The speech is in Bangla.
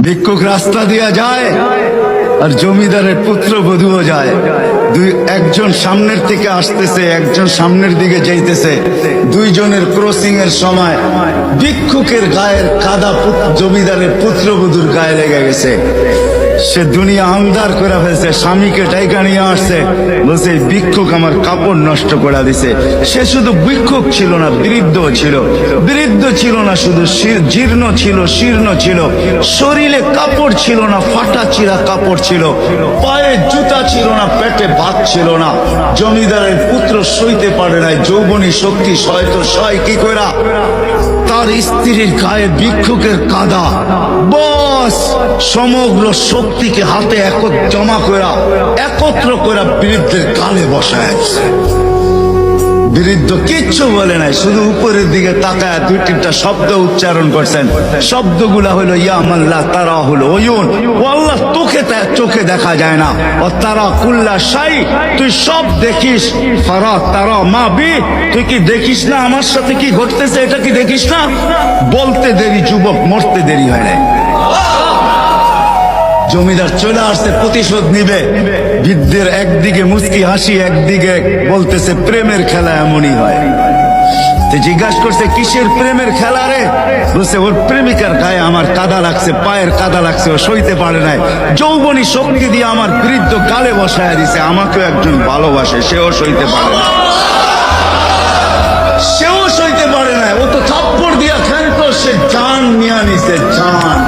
ভিক্ষুক রাস্তা দিয়া যায় আর জমিদারের পুত্রবধূও যায়। একজন সামনের থেকে আসতেছে, একজন সামনের দিকে যাইতেছে। দুইজনের ক্রসিং এর সময় ভিক্ষুকের গায়ের কাদা জমিদারের পুত্রবধূর গায়ে লেগে গেছে। সে দুনিয়া আন্ধার করে ফেলছে, স্বামীকে ডাইকা নিয়ে আসছে, বলছে ভিক্ষুক আমার কাপড় নষ্ট করে দিছে। সে শুধু ভিক্ষুক ছিল না, বৃদ্ধ ছিল। বৃদ্ধ ছিল না শুধু, জীর্ণ ছিল, শীর্ণ ছিল, শরীরে কাপড় ছিল না, ফাটা চিরা কাপড় ছিল, পায়ে জুতা ছিল না, পেটে ভাত ছিল না। জমিদারের পুত্র সইতে পারে নাই, যৌবনী শক্তি সয়তো সয় কি কইরা তার স্ত্রীর গায়ে ভিক্ষুকের কাদা, বস সমগ্র শক্তিকে হাতে জমা করা একত্র করা বৃদ্ধের গালে বসায়। বৃদ্ধ কিচ্ছু বলে নাই, শুধু উপরের দিকে তাকায় দুই তিনটা শব্দ উচ্চারণ করছেন। শব্দগুলা হলো ইয়া মাল্লাহ, তারা হলো ওয়ুন, ও আল্লাহ চোখে দেখা যায় না, ও তারা কুল্লা শাই, তুই সব দেখিস। ফারা তারা মা বি, তুই কি দেখিস না আমার সাথে কি ঘটতেছে, এটা কি দেখিস না? বলতে দেরি যুবক, মরতে দেরি হয় না। জমিদার চলে আসছে, প্রতিশোধ নিবে। বৃদ্ধের একদিকে মুস্কি হাসি, একদিকে বলতেছে প্রেমের খেলা এমনই হয়। জিজ্ঞাসা করছে কিসের প্রেমের খেলা রে? বলছে ওর প্রেমিকার গায়ে আমার কাদা লাগছে, পায়ের কাদা লাগছে, ও সইতে পারে নাই। যৌবনী শক্তি দিয়ে আমার বৃদ্ধ গালে বসায় দিছে। আমাকেও একজন ভালোবাসে, সেও সইতে পারে না, সেও সইতে পারে না। ও তো থাপ্পড় দিয়া খেলতো, সে জান নিয়ে নিছে, জান।